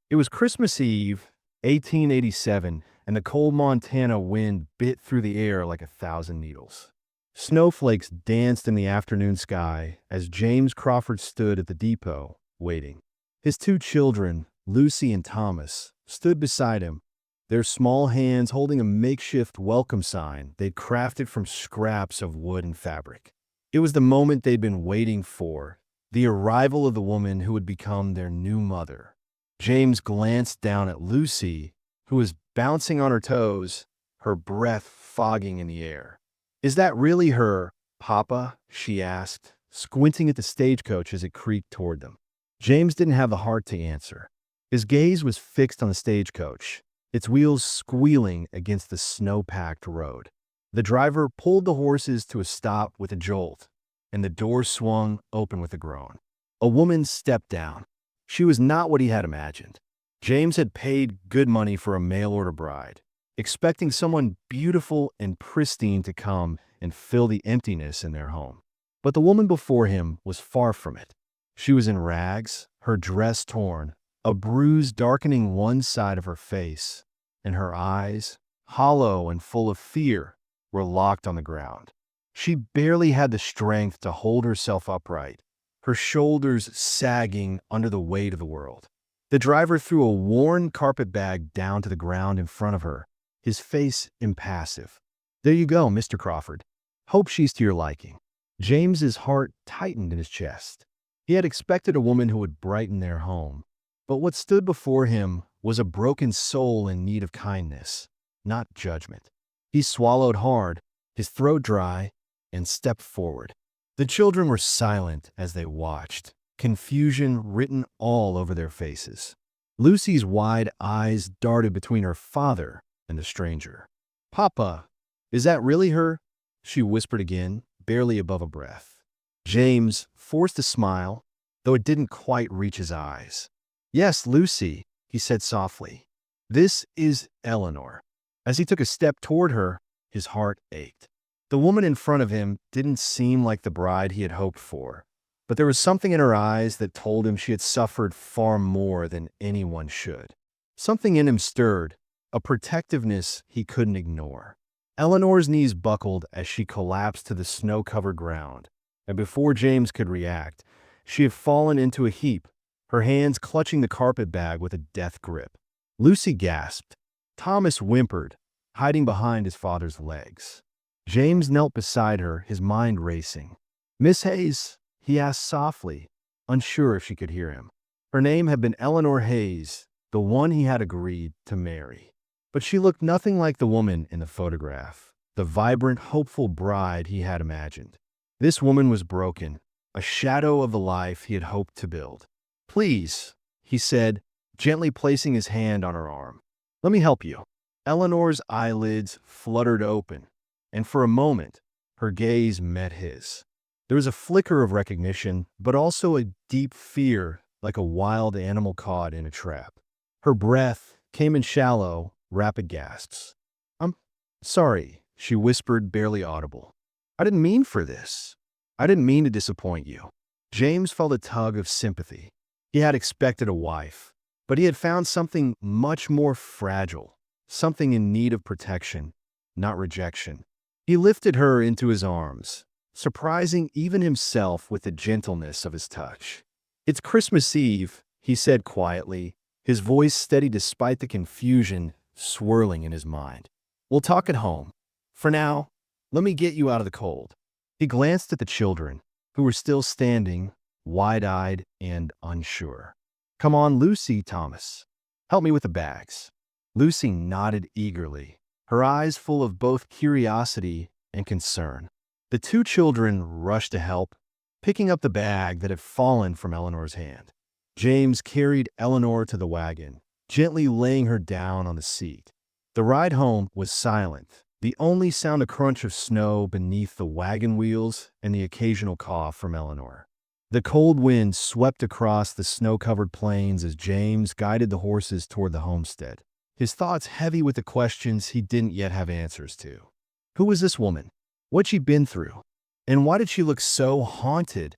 It was Christmas Eve, 1887, and the cold Montana wind bit through the air like 1,000 needles. Snowflakes danced in the afternoon sky as James Crawford stood at the depot, waiting. His two children, Lucy and Thomas, stood beside him, their small hands holding a makeshift welcome sign they'd crafted from scraps of wood and fabric. It was the moment they'd been waiting for, the arrival of the woman who would become their new mother. James glanced down at Lucy, who was bouncing on her toes, her breath fogging in the air. "Is that really her, Papa?" she asked, squinting at the stagecoach as it creaked toward them. James didn't have the heart to answer. His gaze was fixed on the stagecoach, its wheels squealing against the snow-packed road. The driver pulled the horses to a stop with a jolt, and the door swung open with a groan. A woman stepped down. She was not what he had imagined. James had paid good money for a mail-order bride, expecting someone beautiful and pristine to come and fill the emptiness in their home. But the woman before him was far from it. She was in rags, her dress torn, a bruise darkening one side of her face, and her eyes, hollow and full of fear, were locked on the ground. She barely had the strength to hold herself upright, her shoulders sagging under the weight of the world. The driver threw a worn carpet bag down to the ground in front of her, his face impassive. "There you go, Mr. Crawford. Hope she's to your liking." James's heart tightened in his chest. He had expected a woman who would brighten their home, but what stood before him was a broken soul in need of kindness, not judgment. He swallowed hard, his throat dry, and stepped forward. The children were silent as they watched, confusion written all over their faces. Lucy's wide eyes darted between her father and the stranger. "Papa, is that really her?" she whispered again, barely above a breath. James forced a smile, though it didn't quite reach his eyes. "Yes, Lucy," he said softly. "This is Eleanor." As he took a step toward her, his heart ached. The woman in front of him didn't seem like the bride he had hoped for, but there was something in her eyes that told him she had suffered far more than anyone should. Something in him stirred, a protectiveness he couldn't ignore. Eleanor's knees buckled as she collapsed to the snow-covered ground, and before James could react, she had fallen into a heap, her hands clutching the carpet bag with a death grip. Lucy gasped. Thomas whimpered, hiding behind his father's legs. James knelt beside her, his mind racing. "Miss Hayes?" he asked softly, unsure if she could hear him. Her name had been Eleanor Hayes, the one he had agreed to marry. But she looked nothing like the woman in the photograph, the vibrant, hopeful bride he had imagined. This woman was broken, a shadow of the life he had hoped to build. "Please," he said, gently placing his hand on her arm. "Let me help you." Eleanor's eyelids fluttered open, and for a moment, her gaze met his. There was a flicker of recognition, but also a deep fear, like a wild animal caught in a trap. Her breath came in shallow, rapid gasps. "I'm sorry," she whispered, barely audible. "I didn't mean for this. I didn't mean to disappoint you." James felt a tug of sympathy. He had expected a wife, but he had found something much more fragile, something in need of protection, not rejection. He lifted her into his arms, surprising even himself with the gentleness of his touch. "It's Christmas Eve," he said quietly, his voice steady despite the confusion swirling in his mind. "We'll talk at home. For now, let me get you out of the cold." He glanced at the children, who were still standing, wide-eyed and unsure. "Come on, Lucy, Thomas. Help me with the bags." Lucy nodded eagerly, her eyes full of both curiosity and concern. The two children rushed to help, picking up the bag that had fallen from Eleanor's hand. James carried Eleanor to the wagon, gently laying her down on the seat. The ride home was silent, the only sound a crunch of snow beneath the wagon wheels and the occasional cough from Eleanor. The cold wind swept across the snow-covered plains as James guided the horses toward the homestead, his thoughts heavy with the questions he didn't yet have answers to. Who was this woman? What'd she been through? And why did she look so haunted,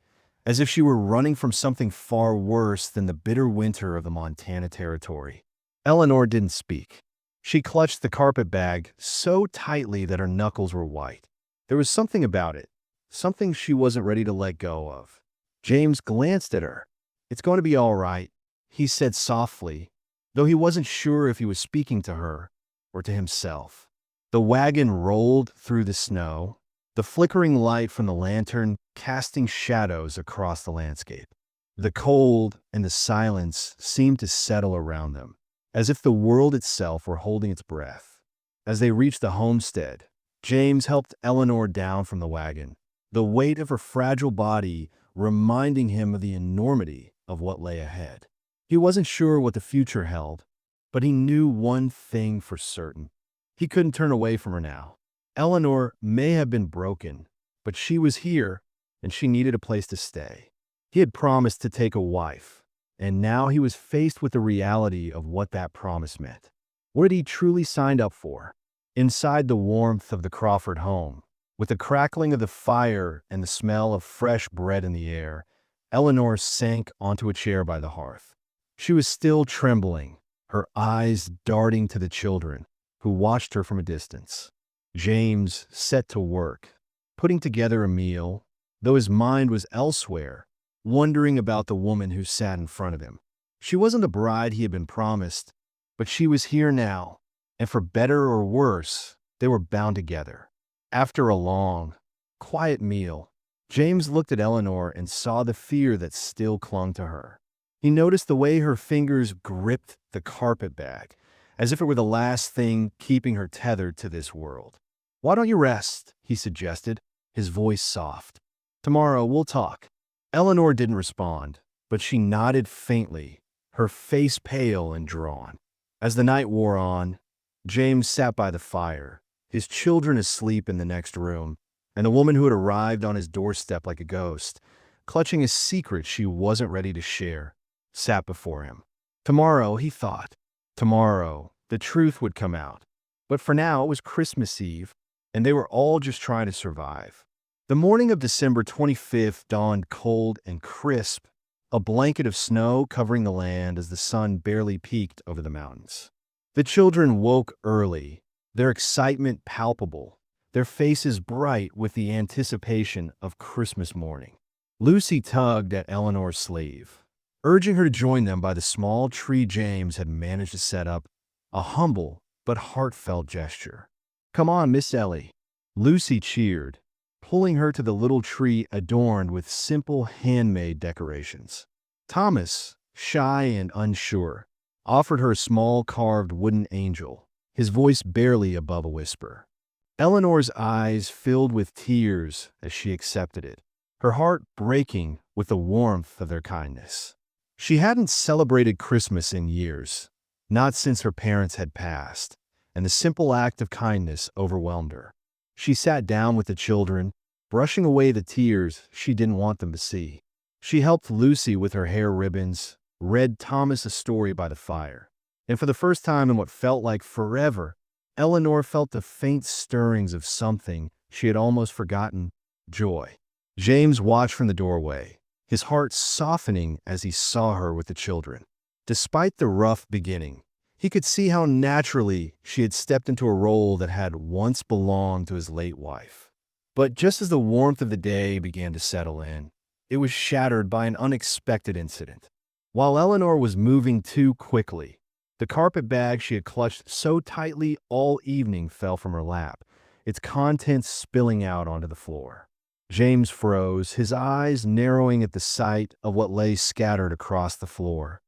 as if she were running from something far worse than the bitter winter of the Montana Territory. Eleanor didn't speak. She clutched the carpet bag so tightly that her knuckles were white. There was something about it, something she wasn't ready to let go of. James glanced at her. "It's going to be all right," he said softly, though he wasn't sure if he was speaking to her or to himself. The wagon rolled through the snow, the flickering light from the lantern casting shadows across the landscape. The cold and the silence seemed to settle around them, as if the world itself were holding its breath. As they reached the homestead, James helped Eleanor down from the wagon, the weight of her fragile body reminding him of the enormity of what lay ahead. He wasn't sure what the future held, but he knew one thing for certain. He couldn't turn away from her now. Eleanor may have been broken, but she was here, and she needed a place to stay. He had promised to take a wife, and now he was faced with the reality of what that promise meant. What had he truly signed up for? Inside the warmth of the Crawford home, with the crackling of the fire and the smell of fresh bread in the air, Eleanor sank onto a chair by the hearth. She was still trembling, her eyes darting to the children, who watched her from a distance. James set to work, putting together a meal, though his mind was elsewhere, wondering about the woman who sat in front of him. She wasn't the bride he had been promised, but she was here now, and for better or worse, they were bound together. After a long, quiet meal, James looked at Eleanor and saw the fear that still clung to her. He noticed the way her fingers gripped the carpet bag, as if it were the last thing keeping her tethered to this world. "Why don't you rest?" he suggested, his voice soft. "Tomorrow we'll talk." Eleanor didn't respond, but she nodded faintly, her face pale and drawn. As the night wore on, James sat by the fire, his children asleep in the next room, and the woman who had arrived on his doorstep like a ghost, clutching a secret she wasn't ready to share, sat before him. Tomorrow, he thought. Tomorrow, the truth would come out. But for now, it was Christmas Eve, and they were all just trying to survive. The morning of December 25th dawned cold and crisp, a blanket of snow covering the land as the sun barely peeked over the mountains. The children woke early, their excitement palpable, their faces bright with the anticipation of Christmas morning. Lucy tugged at Eleanor's sleeve, urging her to join them by the small tree James had managed to set up, a humble but heartfelt gesture. "Come on, Miss Ellie." Lucy cheered, pulling her to the little tree adorned with simple handmade decorations. Thomas, shy and unsure, offered her a small carved wooden angel, his voice barely above a whisper. Eleanor's eyes filled with tears as she accepted it, her heart breaking with the warmth of their kindness. She hadn't celebrated Christmas in years, not since her parents had passed, and the simple act of kindness overwhelmed her. She sat down with the children, brushing away the tears she didn't want them to see. She helped Lucy with her hair ribbons, read Thomas a story by the fire, and for the first time in what felt like forever, Eleanor felt the faint stirrings of something she had almost forgotten: joy. James watched from the doorway, his heart softening as he saw her with the children. Despite the rough beginning, he could see how naturally she had stepped into a role that had once belonged to his late wife. But just as the warmth of the day began to settle in, it was shattered by an unexpected incident. While Eleanor was moving too quickly, the carpet bag she had clutched so tightly all evening fell from her lap, its contents spilling out onto the floor. James froze, his eyes narrowing at the sight of what lay scattered across the floor.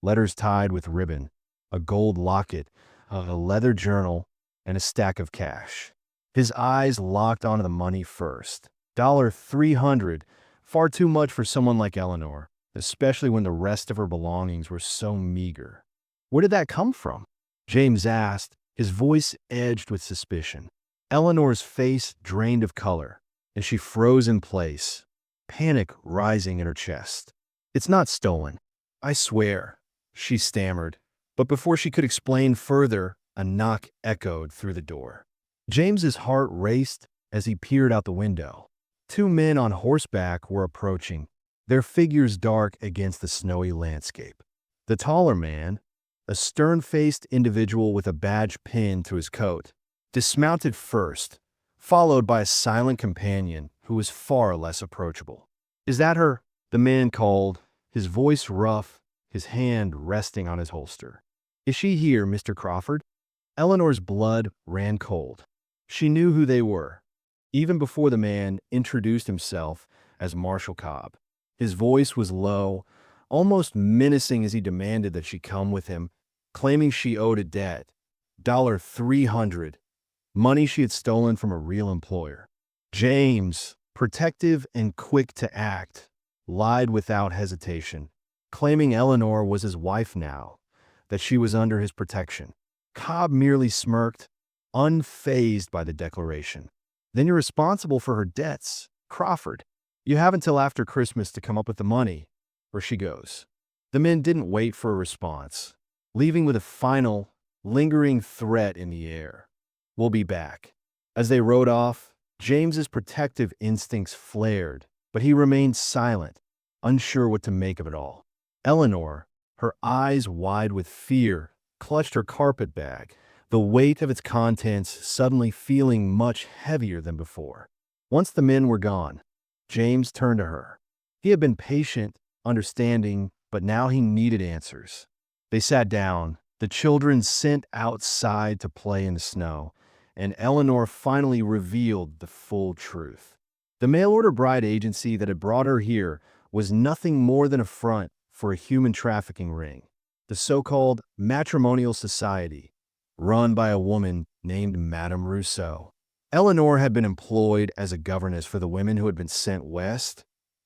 Letters tied with ribbon, a gold locket, a leather journal, and a stack of cash. His eyes locked onto the money first. $300, far too much for someone like Eleanor, especially when the rest of her belongings were so meager. "Where did that come from?" James asked, his voice edged with suspicion. Eleanor's face drained of color, and she froze in place, panic rising in her chest. "It's not stolen, I swear," she stammered, but before she could explain further, a knock echoed through the door. James's heart raced as he peered out the window. Two men on horseback were approaching, their figures dark against the snowy landscape. The taller man, a stern-faced individual with a badge pinned to his coat, dismounted first, followed by a silent companion who was far less approachable. "Is that her?" the man called, his voice rough, his hand resting on his holster. "Is she here, Mr. Crawford?" Eleanor's blood ran cold. She knew who they were, even before the man introduced himself as Marshal Cobb. His voice was low, almost menacing as he demanded that she come with him, claiming she owed a debt, $300, money she had stolen from a real employer. James, protective and quick to act, lied without hesitation, claiming Eleanor was his wife now, that she was under his protection. Cobb merely smirked, unfazed by the declaration. "Then you're responsible for her debts, Crawford. You have until after Christmas to come up with the money, or she goes." The men didn't wait for a response, leaving with a final, lingering threat in the air. "We'll be back." As they rode off, James's protective instincts flared, but he remained silent, unsure what to make of it all. Eleanor, her eyes wide with fear, clutched her carpet bag, the weight of its contents suddenly feeling much heavier than before. Once the men were gone, James turned to her. He had been patient, understanding, but now he needed answers. They sat down, the children sent outside to play in the snow, and Eleanor finally revealed the full truth. The mail-order bride agency that had brought her here was nothing more than a front for a human trafficking ring, the so-called matrimonial society, run by a woman named Madame Rousseau. Eleanor had been employed as a governess for the women who had been sent west,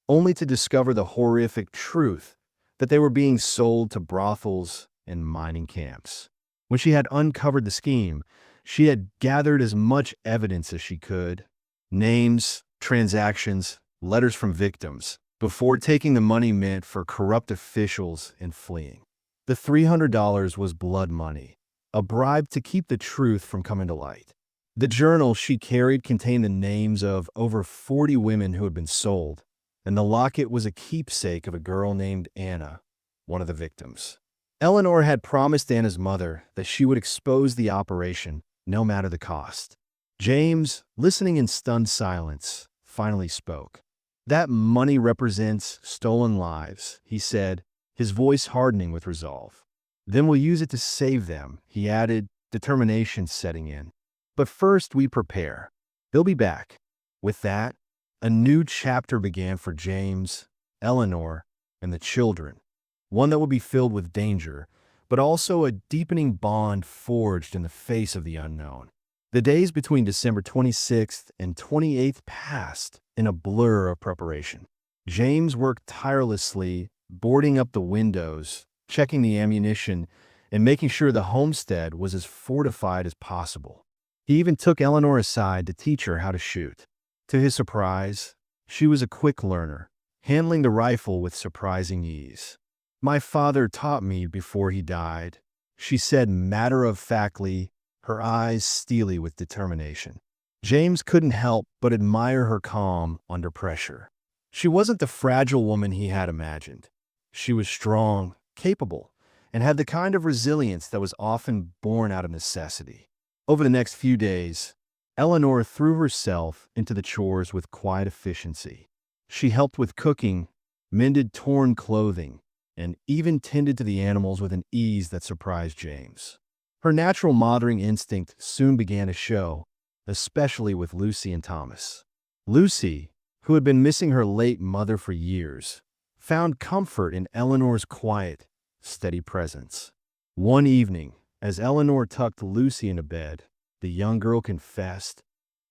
only to discover the horrific truth that they were being sold to brothels and mining camps. When she had uncovered the scheme, she had gathered as much evidence as she could, names, transactions, letters from victims, before taking the money meant for corrupt officials and fleeing. The $300 was blood money, a bribe to keep the truth from coming to light. The journal she carried contained the names of over 40 women who had been sold, and the locket was a keepsake of a girl named Anna, one of the victims. Eleanor had promised Anna's mother that she would expose the operation, no matter the cost. James, listening in stunned silence, finally spoke. "That money represents stolen lives," he said, his voice hardening with resolve. "Then we'll use it to save them," he added, determination setting in. "But first we prepare. They'll be back." With that, a new chapter began for James, Eleanor, and the children, one that would be filled with danger, but also a deepening bond forged in the face of the unknown. The days between December 26th and 28th passed in a blur of preparation. James worked tirelessly, boarding up the windows, checking the ammunition, and making sure the homestead was as fortified as possible. He even took Eleanor aside to teach her how to shoot. To his surprise, she was a quick learner, handling the rifle with surprising ease. "My father taught me before he died," she said matter-of-factly, her eyes steely with determination. James couldn't help but admire her calm under pressure. She wasn't the fragile woman he had imagined. She was strong, capable, and had the kind of resilience that was often born out of necessity. Over the next few days, Eleanor threw herself into the chores with quiet efficiency. She helped with cooking, mended torn clothing, and even tended to the animals with an ease that surprised James. Her natural mothering instinct soon began to show, especially with Lucy and Thomas. Lucy, who had been missing her late mother for years, found comfort in Eleanor's quiet, steady presence. One evening, as Eleanor tucked Lucy into bed, the young girl confessed,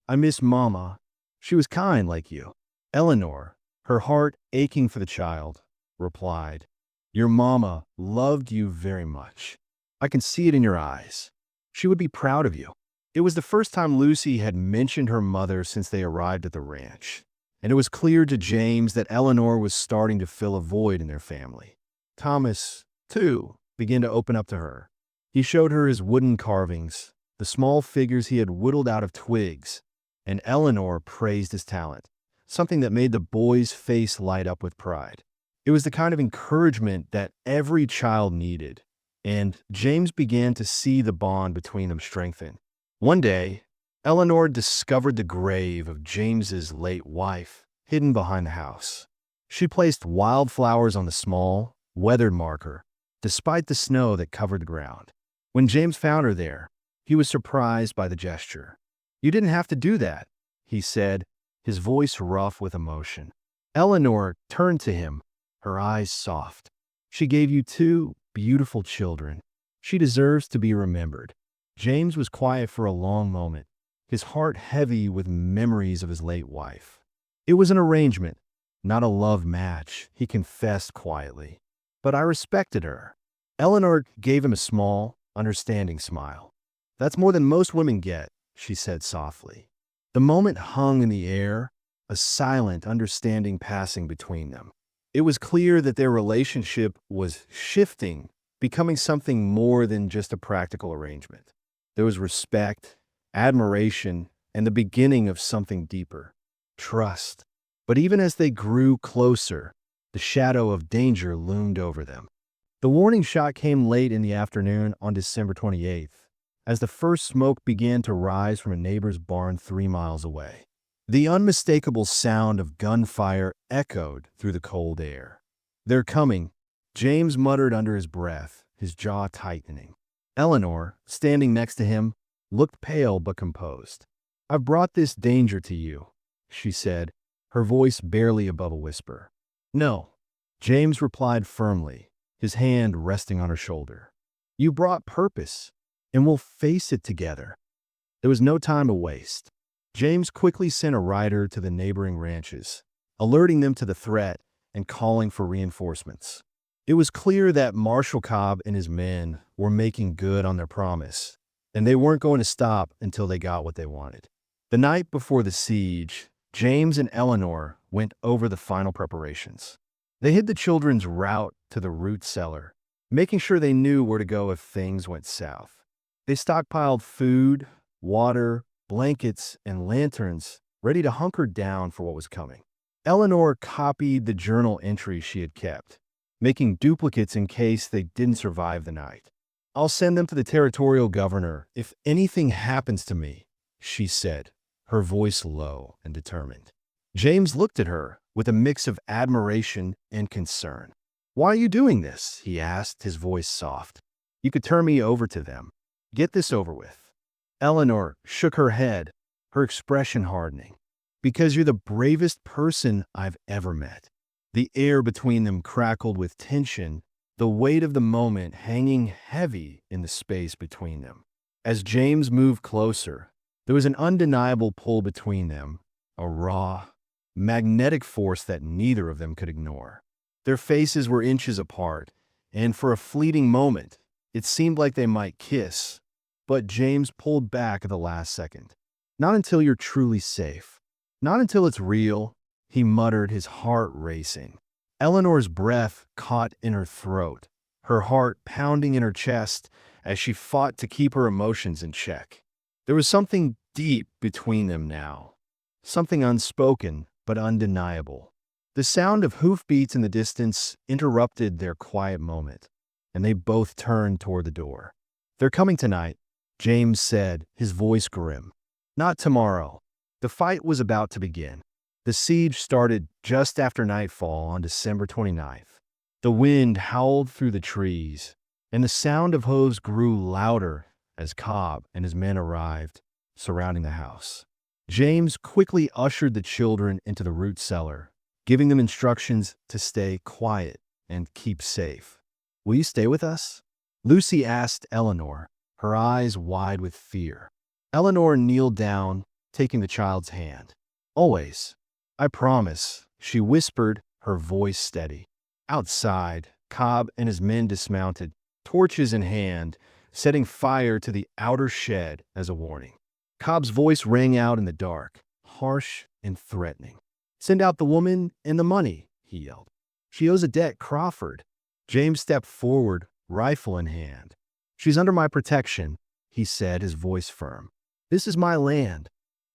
"I miss Mama. She was kind like you." Eleanor, her heart aching for the child, replied, "Your Mama loved you very much. I can see it in your eyes. She would be proud of you." It was the first time Lucy had mentioned her mother since they arrived at the ranch, and it was clear to James that Eleanor was starting to fill a void in their family. Thomas, too, began to open up to her. He showed her his wooden carvings, the small figures he had whittled out of twigs, and Eleanor praised his talent, something that made the boy's face light up with pride. It was the kind of encouragement that every child needed, and James began to see the bond between them strengthen. One day, Eleanor discovered the grave of James's late wife hidden behind the house. She placed wildflowers on the small, weathered marker, despite the snow that covered the ground. When James found her there, he was surprised by the gesture. "You didn't have to do that," he said, his voice rough with emotion. Eleanor turned to him, her eyes soft. "She gave you two beautiful children. She deserves to be remembered." James was quiet for a long moment, his heart heavy with memories of his late wife. "It was an arrangement, not a love match," he confessed quietly. "But I respected her." Eleanor gave him a small, understanding smile. "That's more than most women get," she said softly. The moment hung in the air, a silent understanding passing between them. It was clear that their relationship was shifting, becoming something more than just a practical arrangement. There was respect, admiration, and the beginning of something deeper, trust. But even as they grew closer, the shadow of danger loomed over them. The warning shot came late in the afternoon on December 28th, as the first smoke began to rise from a neighbor's barn 3 miles away. The unmistakable sound of gunfire echoed through the cold air. "They're coming," James muttered under his breath, his jaw tightening. Eleanor, standing next to him, looked pale but composed. "I've brought this danger to you," she said, her voice barely above a whisper. "No," James replied firmly, his hand resting on her shoulder. "You brought purpose, and we'll face it together." There was no time to waste. James quickly sent a rider to the neighboring ranches, alerting them to the threat and calling for reinforcements. It was clear that Marshal Cobb and his men were making good on their promise, and they weren't going to stop until they got what they wanted. The night before the siege, James and Eleanor went over the final preparations. They hid the children's route to the root cellar, making sure they knew where to go if things went south. They stockpiled food, water, blankets, and lanterns, ready to hunker down for what was coming. Eleanor copied the journal entries she had kept, making duplicates in case they didn't survive the night. "I'll send them to the territorial governor if anything happens to me," she said, her voice low and determined. James looked at her with a mix of admiration and concern. "Why are you doing this?" he asked, his voice soft. "You could turn me over to them. Get this over with." Eleanor shook her head, her expression hardening. "Because you're the bravest person I've ever met." The air between them crackled with tension, the weight of the moment hanging heavy in the space between them. As James moved closer, there was an undeniable pull between them, a raw, magnetic force that neither of them could ignore. Their faces were inches apart, and for a fleeting moment, it seemed like they might kiss. But James pulled back at the last second. "Not until you're truly safe. Not until it's real," he muttered, his heart racing. Eleanor's breath caught in her throat, her heart pounding in her chest as she fought to keep her emotions in check. There was something deep between them now, something unspoken but undeniable. The sound of hoofbeats in the distance interrupted their quiet moment, and they both turned toward the door. "They're coming tonight," James said, his voice grim. "Not tomorrow." The fight was about to begin. The siege started just after nightfall on December 29th. The wind howled through the trees, and the sound of hooves grew louder as Cobb and his men arrived, surrounding the house. James quickly ushered the children into the root cellar, giving them instructions to stay quiet and keep safe. "Will you stay with us?" Lucy asked Eleanor, her eyes wide with fear. Eleanor kneeled down, taking the child's hand. "Always. I promise," she whispered, her voice steady. Outside, Cobb and his men dismounted, torches in hand, setting fire to the outer shed as a warning. Cobb's voice rang out in the dark, harsh and threatening. "Send out the woman and the money," he yelled. "She owes a debt Crawford." James stepped forward, rifle in hand. "She's under my protection," he said, his voice firm. "This is my land."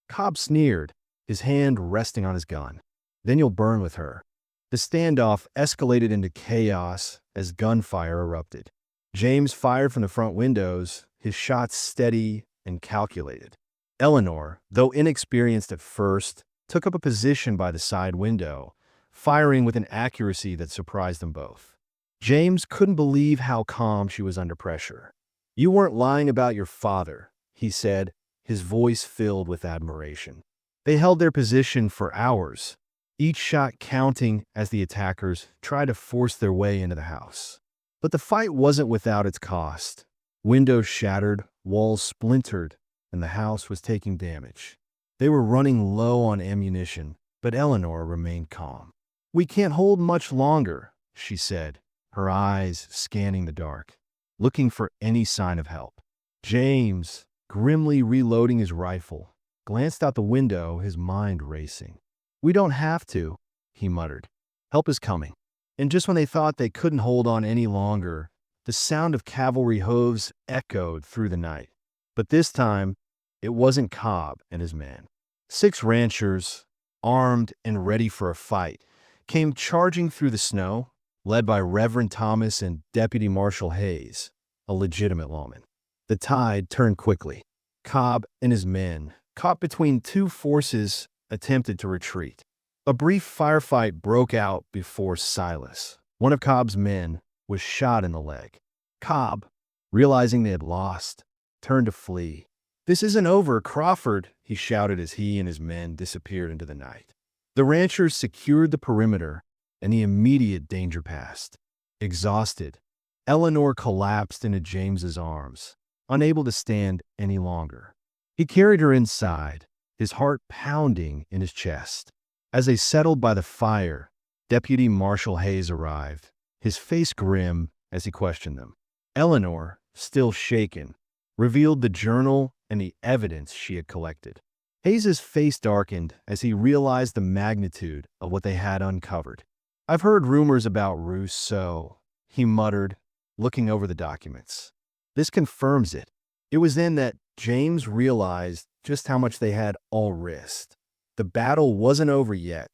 Cobb sneered, his hand resting on his gun. then you'll burn with her. The standoff escalated into chaos as gunfire erupted. James fired from the front windows, his shots steady and calculated. Eleanor, though inexperienced at first, took up a position by the side window, firing with an accuracy that surprised them both. James couldn't believe how calm she was under pressure. "You weren't lying about your father," he said, his voice filled with admiration. They held their position for hours, each shot counting as the attackers tried to force their way into the house. But the fight wasn't without its cost. Windows shattered, walls splintered, and the house was taking damage. They were running low on ammunition, but Eleanor remained calm. "We can't hold much longer," she said, her eyes scanning the dark, looking for any sign of help. James, grimly reloading his rifle, glanced out the window, his mind racing. "We don't have to," he muttered. "Help is coming." And just when they thought they couldn't hold on any longer, the sound of cavalry hooves echoed through the night. But this time, it wasn't Cobb and his men. 6 ranchers, armed and ready for a fight, came charging through the snow, led by Reverend Thomas and Deputy Marshal Hayes, a legitimate lawman. The tide turned quickly. Cobb and his men, caught between 2 forces, attempted to retreat. A brief firefight broke out before Silas, one of Cobb's men, was shot in the leg. Cobb, realizing they had lost, turned to flee. "This isn't over, Crawford," he shouted as he and his men disappeared into the night. The ranchers secured the perimeter, and the immediate danger passed. Exhausted, Eleanor collapsed into James's arms, unable to stand any longer. He carried her inside, his heart pounding in his chest. As they settled by the fire, Deputy Marshal Hayes arrived, his face grim as he questioned them. Eleanor, still shaken, revealed the journal and the evidence she had collected. Hayes's face darkened as he realized the magnitude of what they had uncovered. "I've heard rumors about Rousseau," he muttered, looking over the documents. "This confirms it." It was then that James realized just how much they had all risked. The battle wasn't over yet,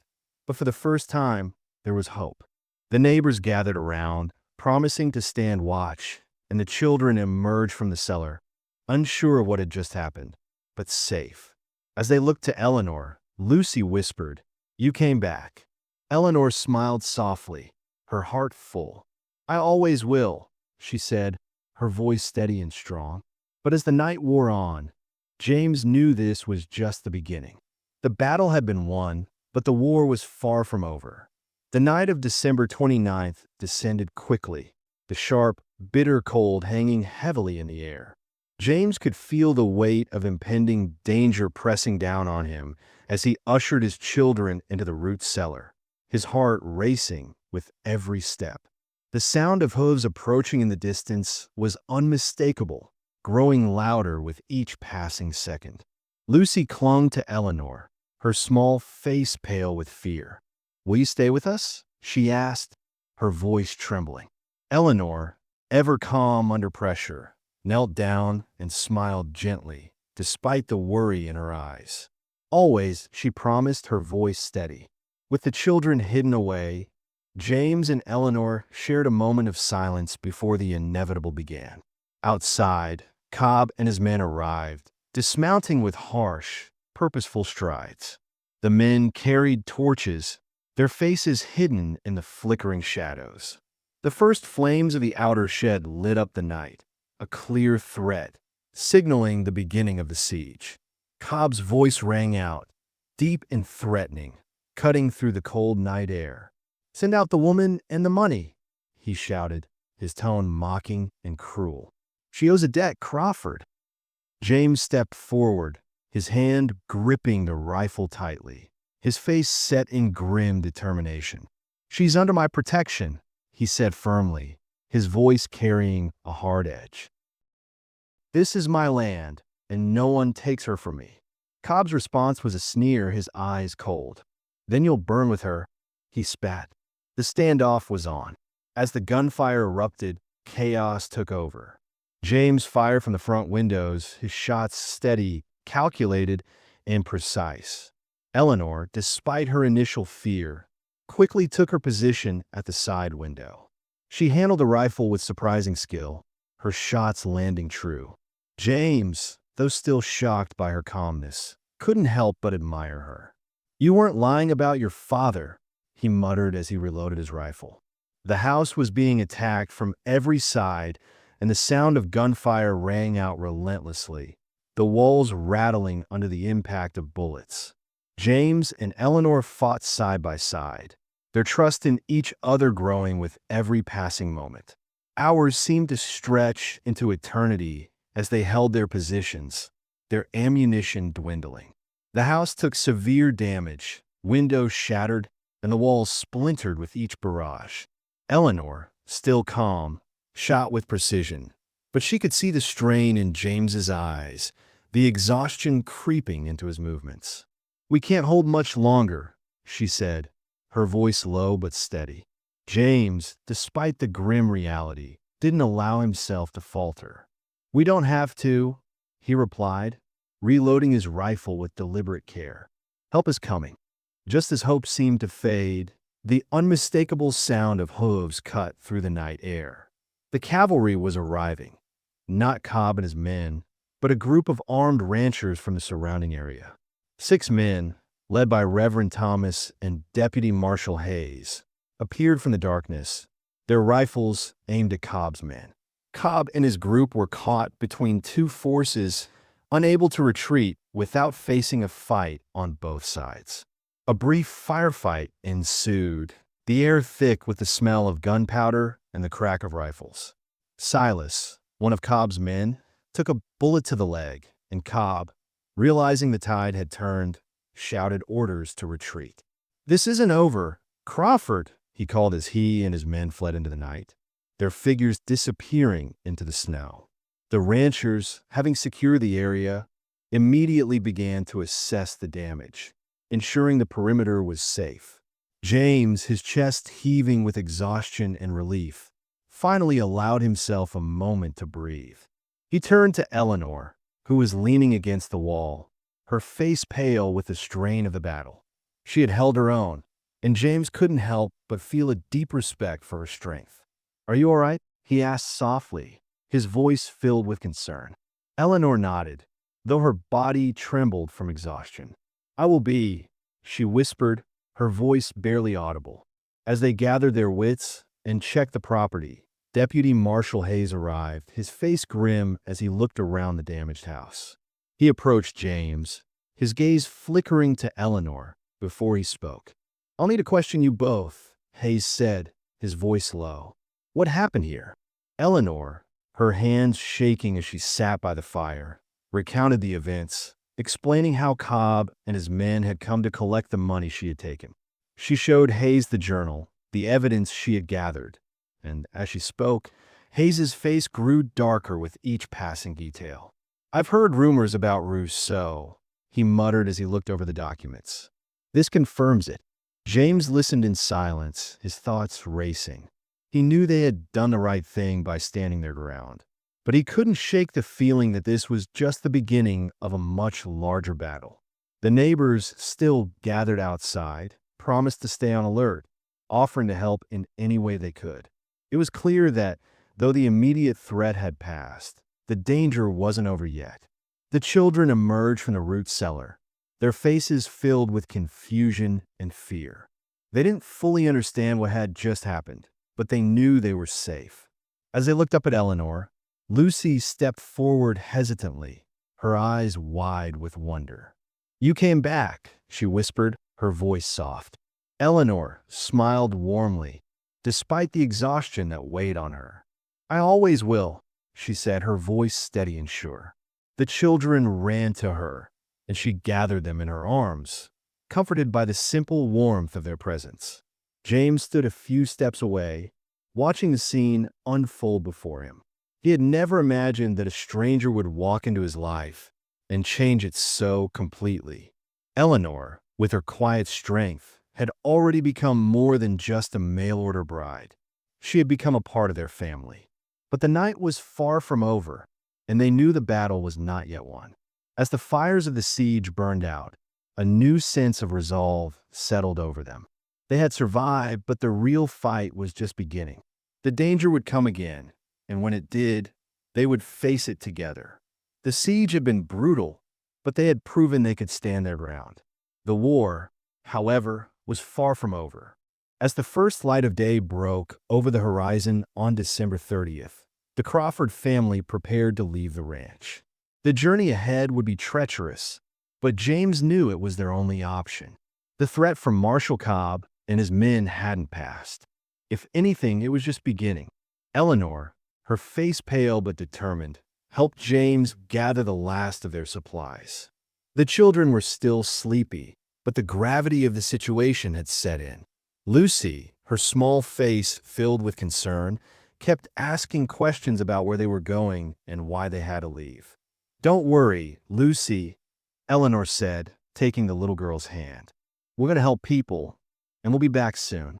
but for the first time, there was hope. The neighbors gathered around, promising to stand watch, and the children emerged from the cellar, unsure of what had just happened, but safe. As they looked to Eleanor, Lucy whispered, "You came back." Eleanor smiled softly, her heart full. "I always will," she said, her voice steady and strong. But as the night wore on, James knew this was just the beginning. The battle had been won, but the war was far from over. The night of December 29th descended quickly, the sharp, bitter cold hanging heavily in the air. James could feel the weight of impending danger pressing down on him as he ushered his children into the root cellar, his heart racing with every step. The sound of hooves approaching in the distance was unmistakable, growing louder with each passing second. Lucy clung to Eleanor, her small face pale with fear. "Will you stay with us?" she asked, her voice trembling. Eleanor, ever calm under pressure, knelt down and smiled gently, despite the worry in her eyes. Always, she promised, her voice steady. With the children hidden away, James and Eleanor shared a moment of silence before the inevitable began. Outside, Cobb and his men arrived, dismounting with harsh, purposeful strides. The men carried torches, their faces hidden in the flickering shadows. The first flames of the outer shed lit up the night, a clear threat, signaling the beginning of the siege. Cobb's voice rang out, deep and threatening, cutting through the cold night air. "Send out the woman and the money," he shouted, his tone mocking and cruel. "She owes a debt, Crawford." James stepped forward, his hand gripping the rifle tightly, his face set in grim determination. "She's under my protection," he said firmly, his voice carrying a hard edge. "This is my land, and no one takes her from me." Cobb's response was a sneer, his eyes cold. "Then you'll burn with her," he spat. The standoff was on. As the gunfire erupted, chaos took over. James fired from the front windows, his shots steady, calculated, and precise. Eleanor, despite her initial fear, quickly took her position at the side window. She handled the rifle with surprising skill, her shots landing true. James, though still shocked by her calmness, couldn't help but admire her. "You weren't lying about your father," he muttered as he reloaded his rifle. The house was being attacked from every side, and the sound of gunfire rang out relentlessly, the walls rattling under the impact of bullets. James and Eleanor fought side by side, their trust in each other growing with every passing moment. Hours seemed to stretch into eternity as they held their positions, their ammunition dwindling. The house took severe damage, windows shattered, and the walls splintered with each barrage. Eleanor, still calm, shot with precision, but she could see the strain in James's eyes, the exhaustion creeping into his movements. "We can't hold much longer," she said, her voice low but steady. James, despite the grim reality, didn't allow himself to falter. "We don't have to," he replied, reloading his rifle with deliberate care. "Help is coming." Just as hope seemed to fade, the unmistakable sound of hooves cut through the night air. The cavalry was arriving, not Cobb and his men, but a group of armed ranchers from the surrounding area. 6 men, led by Reverend Thomas and Deputy Marshal Hayes, appeared from the darkness, their rifles aimed at Cobb's men. Cobb and his group were caught between two forces, unable to retreat without facing a fight on both sides. A brief firefight ensued, the air thick with the smell of gunpowder and the crack of rifles. Silas, one of Cobb's men, took a bullet to the leg, and Cobb, realizing the tide had turned, shouted orders to retreat. "This isn't over. Crawford," he called as he and his men fled into the night, their figures disappearing into the snow. The ranchers, having secured the area, immediately began to assess the damage, ensuring the perimeter was safe. James, his chest heaving with exhaustion and relief, finally allowed himself a moment to breathe. He turned to Eleanor, who was leaning against the wall, her face pale with the strain of the battle. She had held her own, and James couldn't help but feel a deep respect for her strength. "Are you all right?" he asked softly, his voice filled with concern. Eleanor nodded, though her body trembled from exhaustion. "I will be," she whispered, her voice barely audible. As they gathered their wits and checked the property, Deputy Marshal Hayes arrived, his face grim as he looked around the damaged house. He approached James, his gaze flickering to Eleanor before he spoke. "I'll need to question you both," Hayes said, his voice low. "What happened here?" Eleanor, her hands shaking as she sat by the fire, recounted the events, explaining how Cobb and his men had come to collect the money she had taken. She showed Hayes the journal, the evidence she had gathered, and as she spoke, Hayes's face grew darker with each passing detail. "I've heard rumors about Rousseau," he muttered as he looked over the documents. "This confirms it." James listened in silence, his thoughts racing. He knew they had done the right thing by standing their ground, but he couldn't shake the feeling that this was just the beginning of a much larger battle. The neighbors, still gathered outside, promised to stay on alert, offering to help in any way they could. It was clear that, though the immediate threat had passed, the danger wasn't over yet. The children emerged from the root cellar, their faces filled with confusion and fear. They didn't fully understand what had just happened, but they knew they were safe. As they looked up at Eleanor, Lucy stepped forward hesitantly, her eyes wide with wonder. "You came back," she whispered, her voice soft. Eleanor smiled warmly, despite the exhaustion that weighed on her. "I always will," she said, her voice steady and sure. The children ran to her, and she gathered them in her arms, comforted by the simple warmth of their presence. James stood a few steps away, watching the scene unfold before him. He had never imagined that a stranger would walk into his life and change it so completely. Eleanor, with her quiet strength, had already become more than just a mail-order bride. She had become a part of their family. But the night was far from over, and they knew the battle was not yet won. As the fires of the siege burned out, A new sense of resolve settled over them. They had survived, but the real fight was just beginning. The danger would come again, and when it did, they would face it together. The siege had been brutal, but they had proven they could stand their ground. The war, however, was far from over. As the first light of day broke over the horizon on December 30th, the Crawford family prepared to leave the ranch. The journey ahead would be treacherous, but James knew it was their only option. The threat from Marshal Cobb and his men hadn't passed. If anything, it was just beginning. Eleanor, her face pale but determined, helped James gather the last of their supplies. The children were still sleepy, but the gravity of the situation had set in. Lucy, her small face filled with concern, kept asking questions about where they were going and why they had to leave. "Don't worry, Lucy," Eleanor said, taking the little girl's hand. "We're going to help people, and we'll be back soon."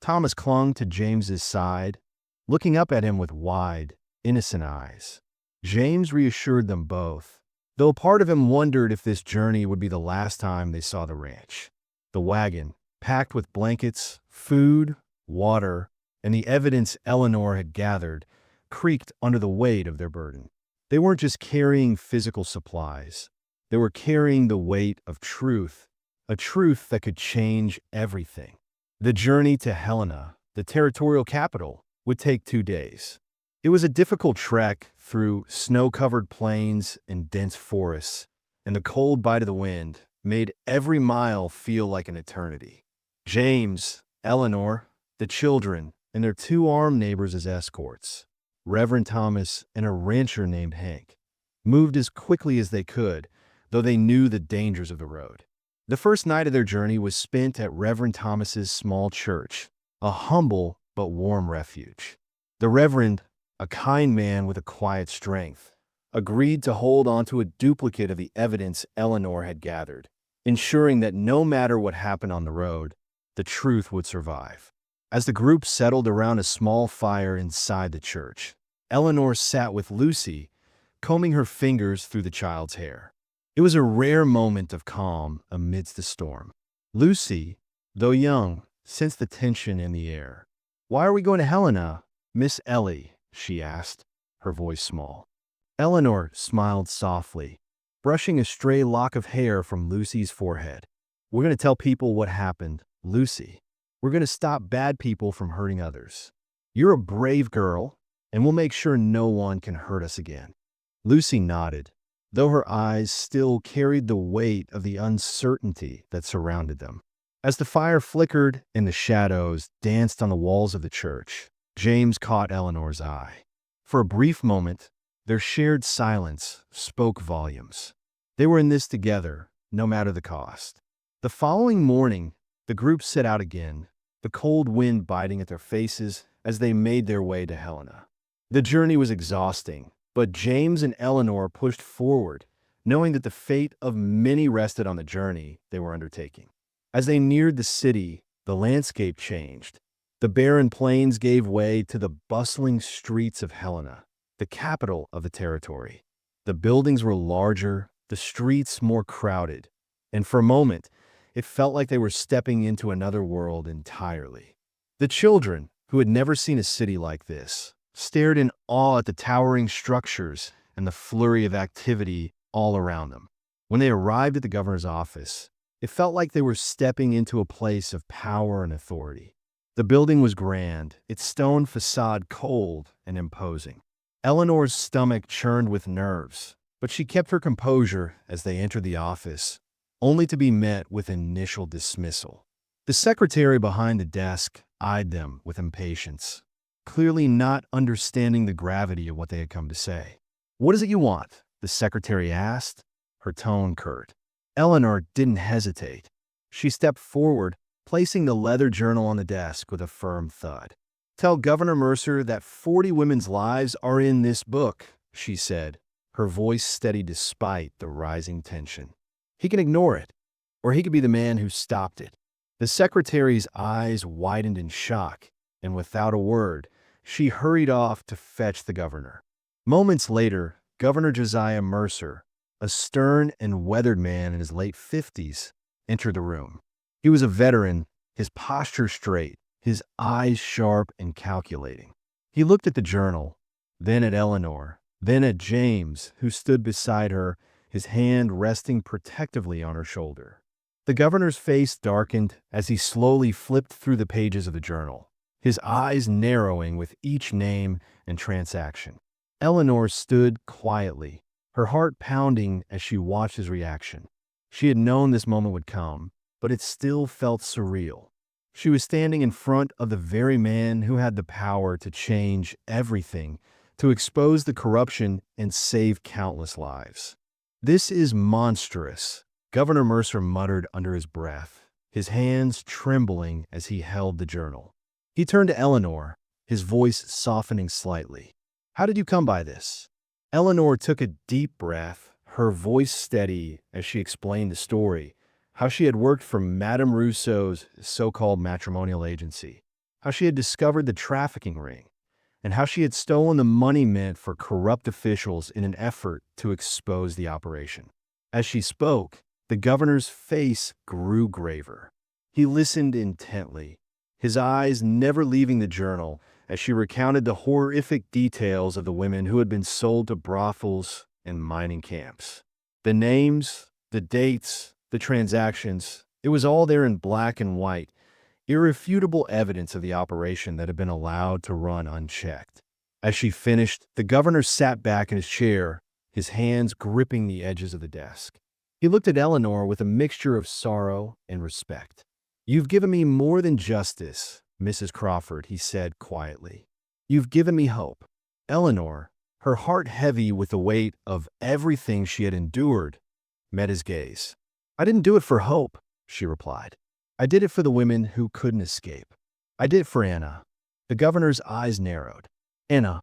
Thomas clung to James's side, looking up at him with wide, innocent eyes. James reassured them both, though a part of him wondered if this journey would be the last time they saw the ranch. The wagon, packed with blankets, food, water, and the evidence Eleanor had gathered, creaked under the weight of their burden. They weren't just carrying physical supplies. They were carrying the weight of truth, a truth that could change everything. The journey to Helena, the territorial capital, would take 2 days. It was a difficult trek through snow-covered plains and dense forests, and the cold bite of the wind made every mile feel like an eternity. James, Eleanor, the children, and their 2 armed neighbors as escorts, Reverend Thomas and a rancher named Hank, moved as quickly as they could, though they knew the dangers of the road. The first night of their journey was spent at Reverend Thomas's small church, a humble but warm refuge. The Reverend, a kind man with a quiet strength, agreed to hold onto a duplicate of the evidence Eleanor had gathered, ensuring that no matter what happened on the road, the truth would survive. As the group settled around a small fire inside the church, Eleanor sat with Lucy, combing her fingers through the child's hair. It was a rare moment of calm amidst the storm. Lucy, though young, sensed the tension in the air. "Why are we going to Helena, Miss Ellie?" she asked, her voice small. Eleanor smiled softly, brushing a stray lock of hair from Lucy's forehead. "We're going to tell people what happened, Lucy. We're going to stop bad people from hurting others. You're a brave girl, and we'll make sure no one can hurt us again." Lucy nodded, though her eyes still carried the weight of the uncertainty that surrounded them. As the fire flickered and the shadows danced on the walls of the church, James caught Eleanor's eye. For a brief moment, their shared silence spoke volumes. They were in this together, no matter the cost. The following morning, the group set out again, the cold wind biting at their faces as they made their way to Helena. The journey was exhausting, but James and Eleanor pushed forward, knowing that the fate of many rested on the journey they were undertaking. As they neared the city, the landscape changed. The barren plains gave way to the bustling streets of Helena, the capital of the territory. The buildings were larger, the streets more crowded, and for a moment, it felt like they were stepping into another world entirely. The children, who had never seen a city like this, stared in awe at the towering structures and the flurry of activity all around them. When they arrived at the governor's office, it felt like they were stepping into a place of power and authority. The building was grand, its stone facade cold and imposing. Eleanor's stomach churned with nerves, but she kept her composure as they entered the office, only to be met with initial dismissal. The secretary behind the desk eyed them with impatience, clearly not understanding the gravity of what they had come to say. "What is it you want?" the secretary asked, her tone curt. Eleanor didn't hesitate. She stepped forward, placing the leather journal on the desk with a firm thud. "Tell Governor Mercer that 40 women's lives are in this book," she said, her voice steady despite the rising tension. "He can ignore it, or he could be the man who stopped it." The secretary's eyes widened in shock, and without a word, she hurried off to fetch the governor. Moments later, Governor Josiah Mercer, A stern and weathered man in his late 50s entered the room. He was a veteran, his posture straight, his eyes sharp and calculating. He looked at the journal, then at Eleanor, then at James, who stood beside her, his hand resting protectively on her shoulder. The governor's face darkened as he slowly flipped through the pages of the journal, his eyes narrowing with each name and transaction. Eleanor stood quietly, her heart pounding as she watched his reaction. She had known this moment would come, but it still felt surreal. She was standing in front of the very man who had the power to change everything, to expose the corruption and save countless lives. "This is monstrous," Governor Mercer muttered under his breath, his hands trembling as he held the journal. He turned to Eleanor, his voice softening slightly. "How did you come by this?" Eleanor took a deep breath, her voice steady as she explained the story, how she had worked for Madame Rousseau's so-called matrimonial agency, how she had discovered the trafficking ring, and how she had stolen the money meant for corrupt officials in an effort to expose the operation. As she spoke, the governor's face grew graver. He listened intently, his eyes never leaving the journal as she recounted the horrific details of the women who had been sold to brothels and mining camps. The names, the dates, the transactions, it was all there in black and white, irrefutable evidence of the operation that had been allowed to run unchecked. As she finished, the governor sat back in his chair, his hands gripping the edges of the desk. He looked at Eleanor with a mixture of sorrow and respect. "You've given me more than justice, Mrs. Crawford," he said quietly. "You've given me hope." Eleanor, her heart heavy with the weight of everything she had endured, met his gaze. "I didn't do it for hope," she replied. "I did it for the women who couldn't escape. I did it for Anna." The governor's eyes narrowed. "Anna."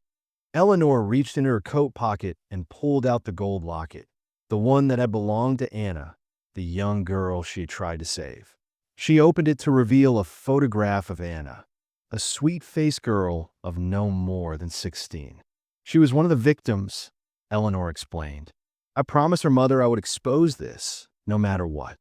Eleanor reached into her coat pocket and pulled out the gold locket, the one that had belonged to Anna, the young girl she had tried to save. She opened it to reveal a photograph of Anna, a sweet-faced girl of no more than 16. "She was one of the victims," Eleanor explained. "I promised her mother I would expose this, no matter what."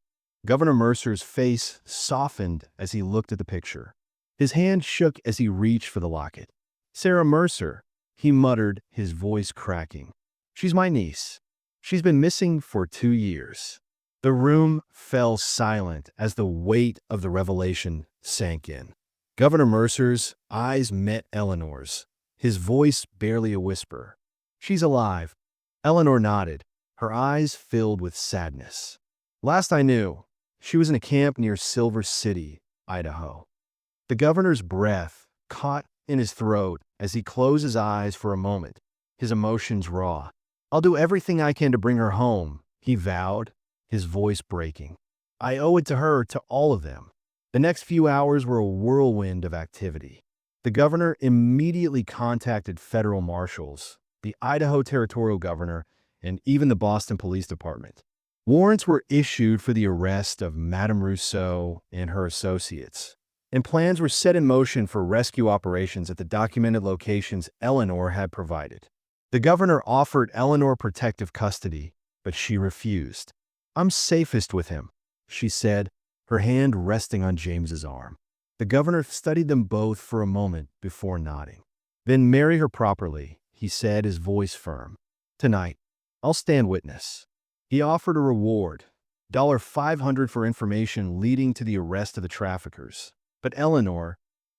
Governor Mercer's face softened as he looked at the picture. His hand shook as he reached for the locket. "Sarah Mercer," he muttered, his voice cracking. "She's my niece. She's been missing for 2 years." The room fell silent as the weight of the revelation sank in. Governor Mercer's eyes met Eleanor's, his voice barely a whisper. "She's alive." Eleanor nodded, her eyes filled with sadness. "Last I knew, she was in a camp near Silver City, Idaho." The governor's breath caught in his throat as he closed his eyes for a moment, his emotions raw. "I'll do everything I can to bring her home," he vowed, his voice breaking. "I owe it to her, to all of them." The next few hours were a whirlwind of activity. The governor immediately contacted federal marshals, the Idaho territorial governor, and even the Boston Police Department. Warrants were issued for the arrest of Madame Rousseau and her associates, and plans were set in motion for rescue operations at the documented locations Eleanor had provided. The governor offered Eleanor protective custody, but she refused. "I'm safest with him," she said, her hand resting on James's arm. The governor studied them both for a moment before nodding. "Then marry her properly," he said, his voice firm. "Tonight. I'll stand witness." He offered a reward, $500 for information leading to the arrest of the traffickers. But Eleanor,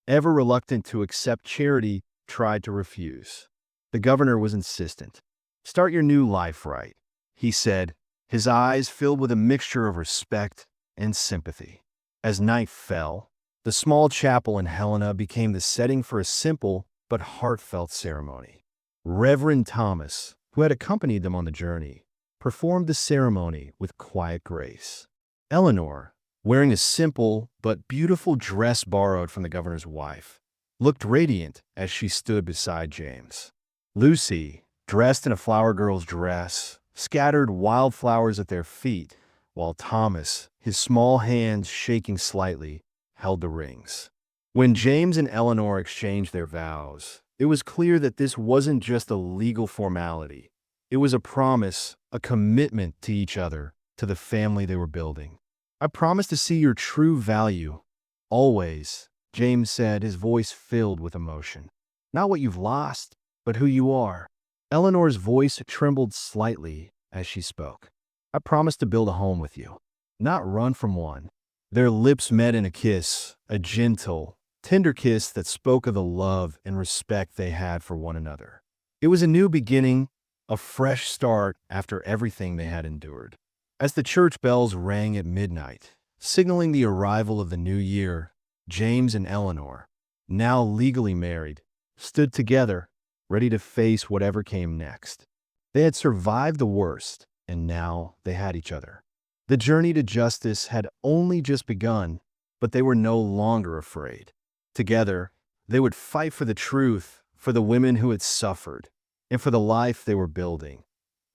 ever reluctant to accept charity, tried to refuse. The governor was insistent. "Start your new life right," he said, his eyes filled with a mixture of respect and sympathy. As night fell, the small chapel in Helena became the setting for a simple but heartfelt ceremony. Reverend Thomas, who had accompanied them on the journey, performed the ceremony with quiet grace. Eleanor, wearing a simple but beautiful dress borrowed from the governor's wife, looked radiant as she stood beside James. Lucy, dressed in a flower girl's dress, scattered wildflowers at their feet, while Thomas, his small hands shaking slightly, held the rings. When James and Eleanor exchanged their vows, it was clear that this wasn't just a legal formality. It was a promise, a commitment to each other, to the family they were building. I promise to see your true value. Always, James said, his voice filled with emotion. Not what you've lost, but who you are. Eleanor's voice trembled slightly as she spoke. I promise to build a home with you, not run from one. Their lips met in a kiss, a gentle, tender kiss that spoke of the love and respect they had for one another. It was a new beginning, a fresh start after everything they had endured. As the church bells rang at midnight, signaling the arrival of the new year, James and Eleanor, now legally married, stood together, ready to face whatever came next. They had survived the worst, and now they had each other. The journey to justice had only just begun, but they were no longer afraid. Together, they would fight for the truth, for the women who had suffered, and for the life they were building,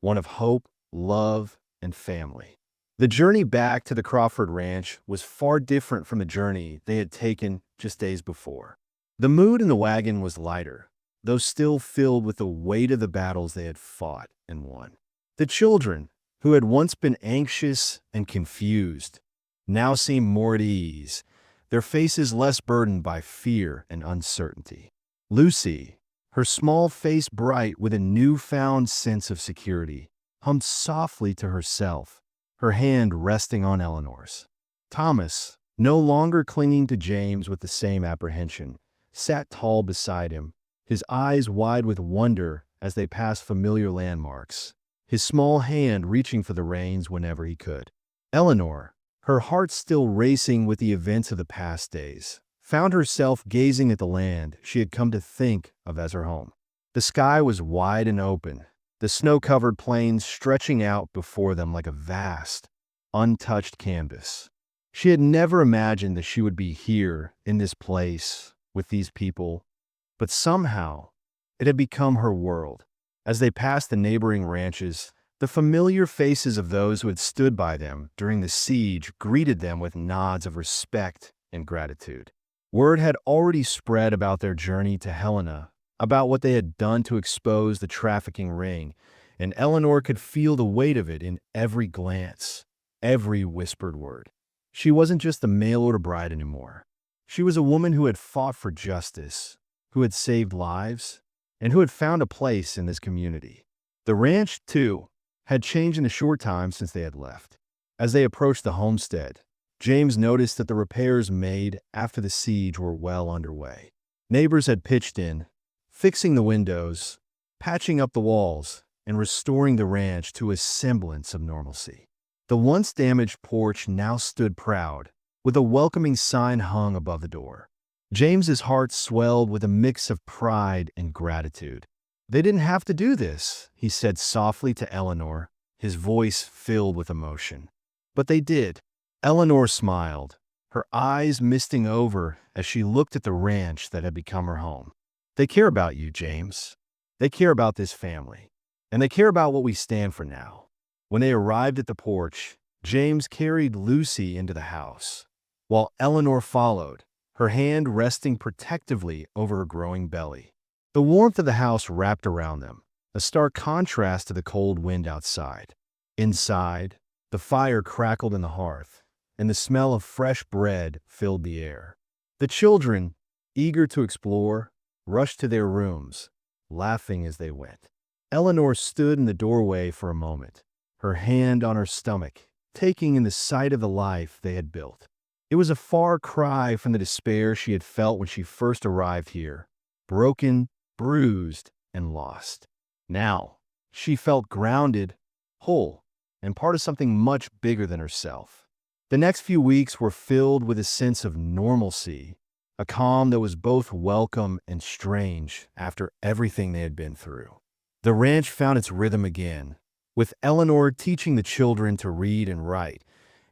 one of hope, love, and family. The journey back to the Crawford Ranch was far different from the journey they had taken just days before. The mood in the wagon was lighter, though still filled with the weight of the battles they had fought and won. The children, who had once been anxious and confused, now seemed more at ease, their faces less burdened by fear and uncertainty. Lucy, her small face bright with a newfound sense of security, hummed softly to herself, her hand resting on Eleanor's. Thomas, no longer clinging to James with the same apprehension, sat tall beside him, his eyes wide with wonder as they passed familiar landmarks, his small hand reaching for the reins whenever he could. Eleanor, her heart still racing with the events of the past days, found herself gazing at the land she had come to think of as her home. The sky was wide and open, the snow-covered plains stretching out before them like a vast, untouched canvas. She had never imagined that she would be here, in this place, with these people, but somehow it had become her world. As they passed the neighboring ranches, the familiar faces of those who had stood by them during the siege greeted them with nods of respect and gratitude. Word had already spread about their journey to Helena, about what they had done to expose the trafficking ring, and Eleanor could feel the weight of it in every glance, every whispered word. She wasn't just the mail-order bride anymore. She was a woman who had fought for justice, who had saved lives, and who had found a place in this community. The ranch, too, had changed in a short time since they had left. As they approached the homestead, James noticed that the repairs made after the siege were well underway. Neighbors had pitched in, fixing the windows, patching up the walls, and restoring the ranch to a semblance of normalcy. The once damaged porch now stood proud, with a welcoming sign hung above the door. James's heart swelled with a mix of pride and gratitude. They didn't have to do this, he said softly to Eleanor, his voice filled with emotion. But they did. Eleanor smiled, her eyes misting over as she looked at the ranch that had become her home. They care about you, James. They care about this family. And they care about what we stand for now. When they arrived at the porch, James carried Lucy into the house, while Eleanor followed, her hand resting protectively over her growing belly. The warmth of the house wrapped around them, a stark contrast to the cold wind outside. Inside, the fire crackled in the hearth, and the smell of fresh bread filled the air. The children, eager to explore, rushed to their rooms, laughing as they went. Eleanor stood in the doorway for a moment, her hand on her stomach, taking in the sight of the life they had built. It was a far cry from the despair she had felt when she first arrived here, broken, bruised, and lost. Now, she felt grounded, whole, and part of something much bigger than herself. The next few weeks were filled with a sense of normalcy, a calm that was both welcome and strange after everything they had been through. The ranch found its rhythm again, with Eleanor teaching the children to read and write,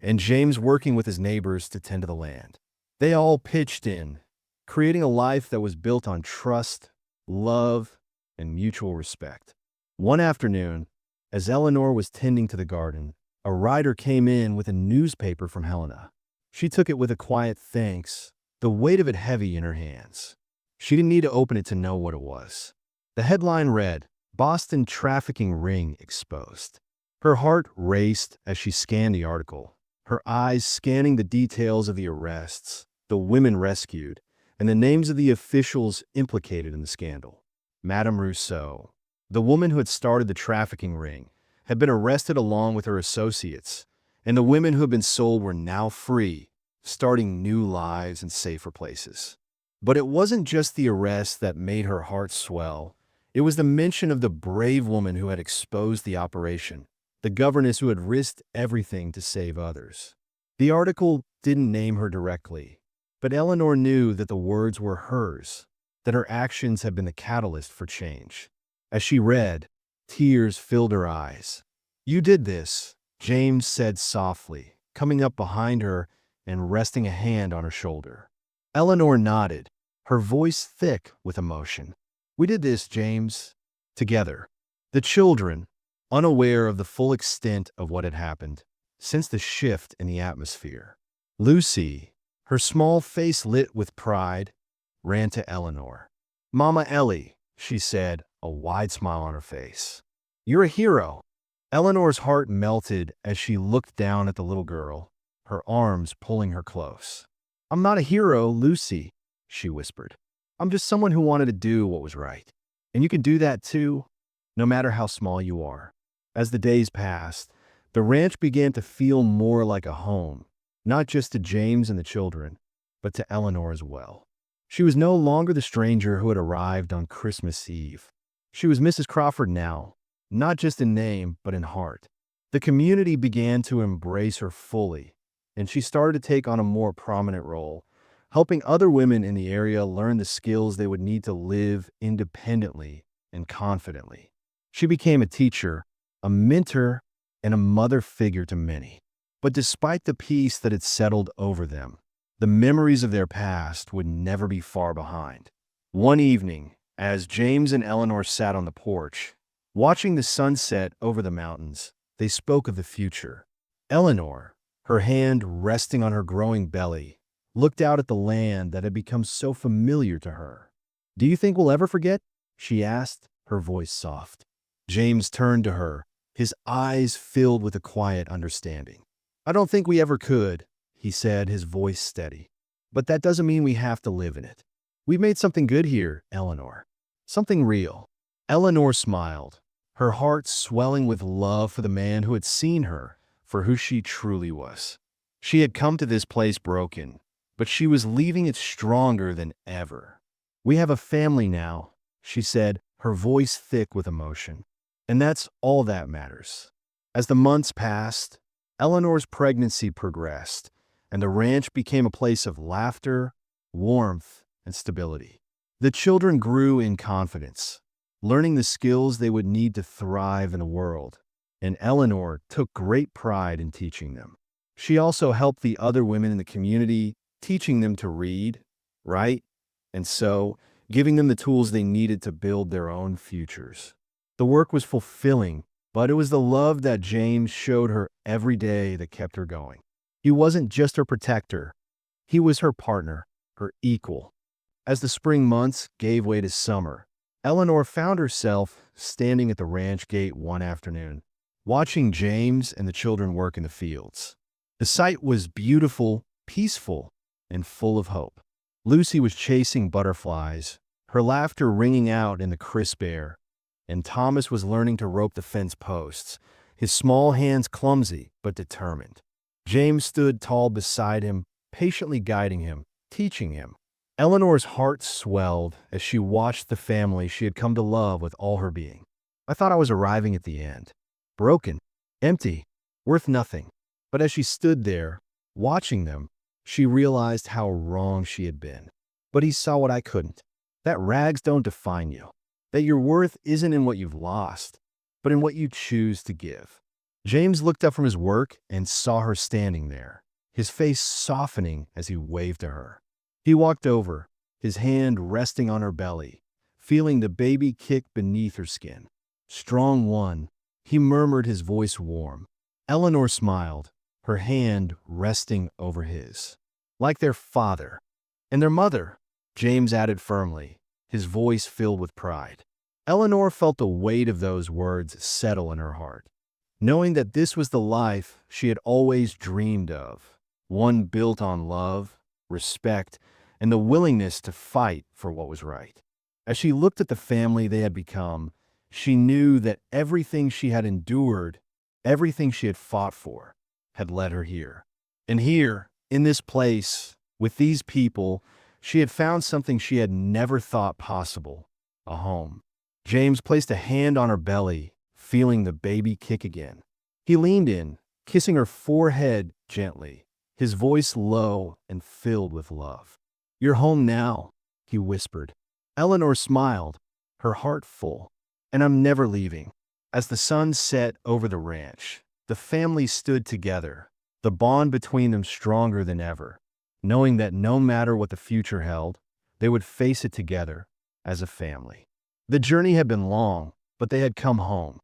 and James working with his neighbors to tend to the land. They all pitched in, creating a life that was built on trust, love, and mutual respect. One afternoon, as Eleanor was tending to the garden, a rider came in with a newspaper from Helena. She took it with a quiet thanks, the weight of it heavy in her hands. She didn't need to open it to know what it was. The headline read, Boston trafficking ring exposed. Her heart raced as she scanned the article, her eyes scanning the details of the arrests, the women rescued, and the names of the officials implicated in the scandal. Madame Rousseau, the woman who had started the trafficking ring, had been arrested along with her associates, and the women who had been sold were now free, starting new lives in safer places. But it wasn't just the arrest that made her heart swell. It was the mention of the brave woman who had exposed the operation, the governess who had risked everything to save others. The article didn't name her directly, but Eleanor knew that the words were hers, that her actions had been the catalyst for change. As she read, tears filled her eyes. "You did this," James said softly, coming up behind her and resting a hand on her shoulder. Eleanor nodded, her voice thick with emotion. "We did this, James. Together." The children, unaware of the full extent of what had happened, sensed the shift in the atmosphere. Lucy, her small face lit with pride, ran to Eleanor. "Mama Ellie," she said, a wide smile on her face. "You're a hero." Eleanor's heart melted as she looked down at the little girl, her arms pulling her close. "I'm not a hero, Lucy," she whispered. "I'm just someone who wanted to do what was right. And you can do that too, no matter how small you are." As the days passed, the ranch began to feel more like a home, not just to James and the children, but to Eleanor as well. She was no longer the stranger who had arrived on Christmas Eve. She was Mrs. Crawford now, not just in name, but in heart. The community began to embrace her fully, and she started to take on a more prominent role, helping other women in the area learn the skills they would need to live independently and confidently. She became a teacher, a mentor, and a mother figure to many. But despite the peace that had settled over them, the memories of their past would never be far behind. One evening, as James and Eleanor sat on the porch, watching the sunset over the mountains, they spoke of the future. Eleanor, her hand resting on her growing belly, looked out at the land that had become so familiar to her. "Do you think we'll ever forget?" she asked, her voice soft. James turned to her, his eyes filled with a quiet understanding. "I don't think we ever could," he said, his voice steady. "But that doesn't mean we have to live in it. We've made something good here, Eleanor. Something real." Eleanor smiled, her heart swelling with love for the man who had seen her for who she truly was. She had come to this place broken, but she was leaving it stronger than ever. "We have a family now," she said, her voice thick with emotion. "And that's all that matters." As the months passed, Eleanor's pregnancy progressed, and the ranch became a place of laughter, warmth, and stability. The children grew in confidence, learning the skills they would need to thrive in the world, and Eleanor took great pride in teaching them. She also helped the other women in the community, teaching them to read, write, and sew, giving them the tools they needed to build their own futures. The work was fulfilling, but it was the love that James showed her every day that kept her going. He wasn't just her protector, he was her partner, her equal. As the spring months gave way to summer, Eleanor found herself standing at the ranch gate one afternoon, watching James and the children work in the fields. The sight was beautiful, peaceful, and full of hope. Lucy was chasing butterflies, her laughter ringing out in the crisp air, and Thomas was learning to rope the fence posts, his small hands clumsy but determined. James stood tall beside him, patiently guiding him, teaching him. Eleanor's heart swelled as she watched the family she had come to love with all her being. "I thought I was arriving at the end. Broken, empty, worth nothing." But as she stood there, watching them, she realized how wrong she had been. "But he saw what I couldn't. That rags don't define you. That your worth isn't in what you've lost, but in what you choose to give." James looked up from his work and saw her standing there, his face softening as he waved to her. He walked over, his hand resting on her belly, feeling the baby kick beneath her skin. "Strong one," he murmured, his voice warm. Eleanor smiled, her hand resting over his. "Like their father." "And their mother," James added firmly, his voice filled with pride. Eleanor felt the weight of those words settle in her heart, knowing that this was the life she had always dreamed of, one built on love, respect, and the willingness to fight for what was right. As she looked at the family they had become, she knew that everything she had endured, everything she had fought for, had led her here. And here, in this place, with these people, she had found something she had never thought possible: a home. James placed a hand on her belly, feeling the baby kick again. He leaned in, kissing her forehead gently, his voice low and filled with love. "You're home now," he whispered. Eleanor smiled, her heart full. "And I'm never leaving." As the sun set over the ranch, the family stood together, the bond between them stronger than ever, knowing that no matter what the future held, they would face it together as a family. The journey had been long, but they had come home.